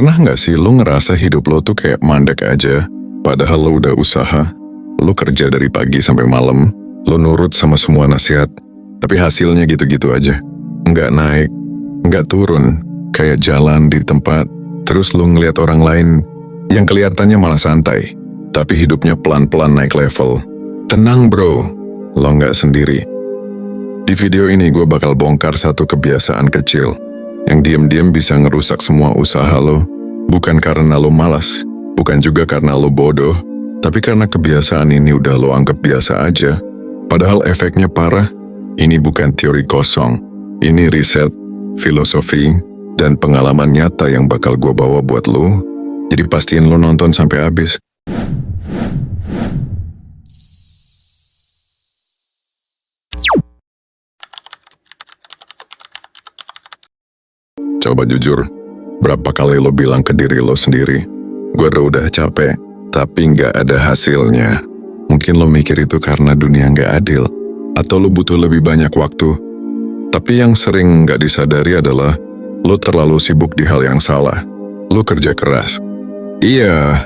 Pernah nggak sih lo ngerasa hidup lo tuh kayak mandek aja, padahal lo udah usaha, lo kerja dari pagi sampai malam, lo nurut sama semua nasihat, tapi hasilnya gitu-gitu aja. Nggak naik, nggak turun, kayak jalan di tempat, terus lo ngeliat orang lain yang kelihatannya malah santai, tapi hidupnya pelan-pelan naik level. Tenang bro, lo nggak sendiri. Di video ini gue bakal bongkar satu kebiasaan kecil yang diam-diam bisa ngerusak semua usaha lo, bukan karena lo malas, bukan juga karena lo bodoh, tapi karena kebiasaan ini udah lo anggap biasa aja. Padahal efeknya parah. Ini bukan teori kosong, ini riset, filosofi, dan pengalaman nyata yang bakal gue bawa buat lo. Jadi pastiin lo nonton sampai habis. Coba jujur, berapa kali lo bilang ke diri lo sendiri, gue udah capek, tapi nggak ada hasilnya. Mungkin lo mikir itu karena dunia nggak adil, atau lo butuh lebih banyak waktu. Tapi yang sering nggak disadari adalah, lo terlalu sibuk di hal yang salah. Lo kerja keras. Iya,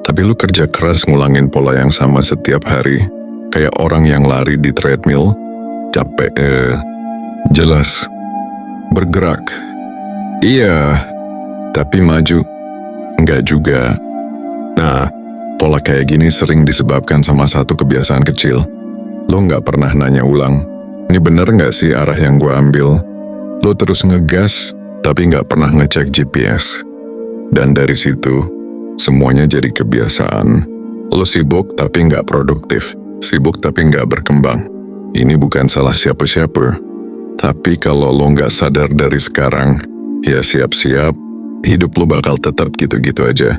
tapi lo kerja keras ngulangin pola yang sama setiap hari, kayak orang yang lari di treadmill. Capek, jelas. Bergerak. Iya, tapi maju, enggak juga. Nah, pola kayak gini sering disebabkan sama satu kebiasaan kecil. Lo nggak pernah nanya ulang, ini bener nggak sih arah yang gue ambil? Lo terus ngegas, tapi nggak pernah ngecek GPS. Dan dari situ, semuanya jadi kebiasaan. Lo sibuk tapi nggak produktif, sibuk tapi nggak berkembang. Ini bukan salah siapa-siapa. Tapi kalau lo nggak sadar dari sekarang, ya siap-siap, hidup lo bakal tetap gitu-gitu aja.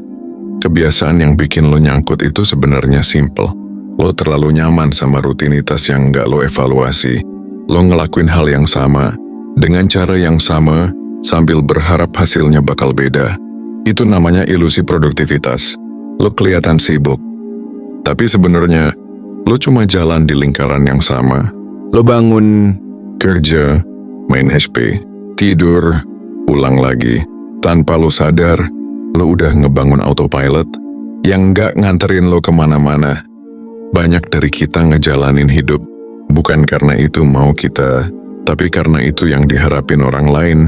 Kebiasaan yang bikin lo nyangkut itu sebenarnya simple. Lo terlalu nyaman sama rutinitas yang nggak lo evaluasi. Lo ngelakuin hal yang sama, dengan cara yang sama, sambil berharap hasilnya bakal beda. Itu namanya ilusi produktivitas. Lo kelihatan sibuk, tapi sebenarnya lo cuma jalan di lingkaran yang sama. Lo bangun, kerja, main HP, tidur, ulang lagi. Tanpa lo sadar, lo udah ngebangun autopilot yang nggak nganterin lo kemana-mana. Banyak dari kita ngejalanin hidup, bukan karena itu mau kita, tapi karena itu yang diharapin orang lain.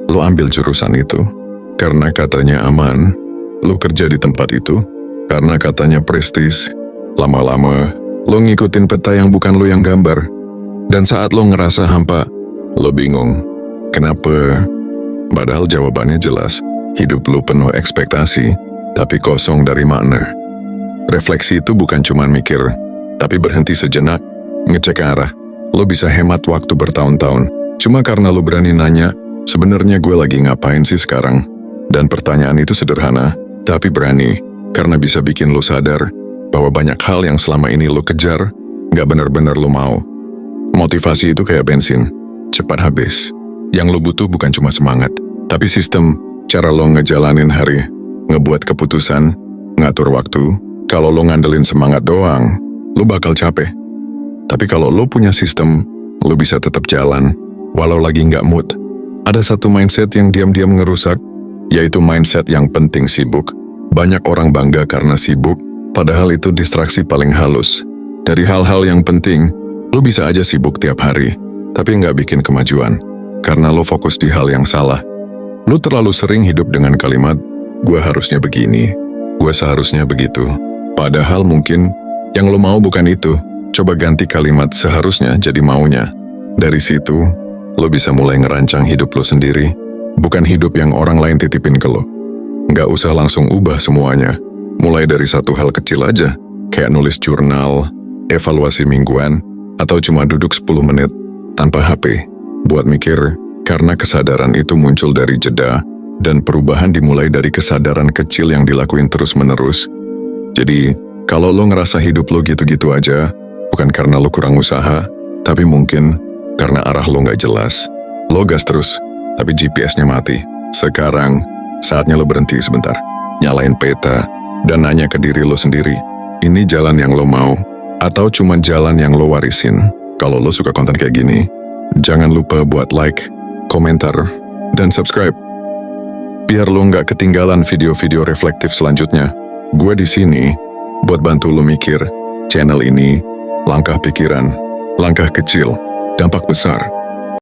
Lo ambil jurusan itu, karena katanya aman. Lo kerja di tempat itu, karena katanya prestis. Lama-lama, lo ngikutin peta yang bukan lo yang gambar. Dan saat lo ngerasa hampa, lo bingung. Kenapa? Padahal jawabannya jelas, hidup lo penuh ekspektasi, tapi kosong dari makna. Refleksi itu bukan cuma mikir, tapi berhenti sejenak, ngecek arah. Lo bisa hemat waktu bertahun-tahun, cuma karena lo berani nanya, sebenarnya gue lagi ngapain sih sekarang? Dan pertanyaan itu sederhana, tapi berani, karena bisa bikin lo sadar bahwa banyak hal yang selama ini lo kejar, gak benar-benar lo mau. Motivasi itu kayak bensin, cepat habis. Yang lo butuh bukan cuma semangat, tapi sistem, cara lo ngejalanin hari, ngebuat keputusan, ngatur waktu. Kalau lo ngandelin semangat doang, lo bakal capek. Tapi kalau lo punya sistem, lo bisa tetap jalan, walau lagi nggak mood. Ada satu mindset yang diam-diam ngerusak, yaitu mindset yang penting sibuk. Banyak orang bangga karena sibuk, padahal itu distraksi paling halus. Dari hal-hal yang penting, lo bisa aja sibuk tiap hari, tapi nggak bikin kemajuan. Karena lo fokus di hal yang salah. Lo terlalu sering hidup dengan kalimat, gue harusnya begini, gue seharusnya begitu. Padahal mungkin yang lo mau bukan itu. Coba ganti kalimat seharusnya jadi maunya. Dari situ, lo bisa mulai ngerancang hidup lo sendiri, bukan hidup yang orang lain titipin ke lo. Nggak usah langsung ubah semuanya. Mulai dari satu hal kecil aja, kayak nulis jurnal, evaluasi mingguan, atau cuma duduk 10 menit tanpa HP. Buat mikir, karena kesadaran itu muncul dari jeda, dan perubahan dimulai dari kesadaran kecil yang dilakuin terus-menerus. Jadi, kalau lo ngerasa hidup lo gitu-gitu aja, bukan karena lo kurang usaha, tapi mungkin karena arah lo nggak jelas. Lo gas terus, tapi GPS-nya mati. Sekarang, saatnya lo berhenti sebentar, nyalain peta, dan nanya ke diri lo sendiri, ini jalan yang lo mau, atau cuma jalan yang lo warisin? Kalau lo suka konten kayak gini, jangan lupa buat like, komentar, dan subscribe. Biar lo nggak ketinggalan video-video reflektif selanjutnya. Gue di sini buat bantu lo mikir. Channel ini, langkah pikiran, langkah kecil, dampak besar.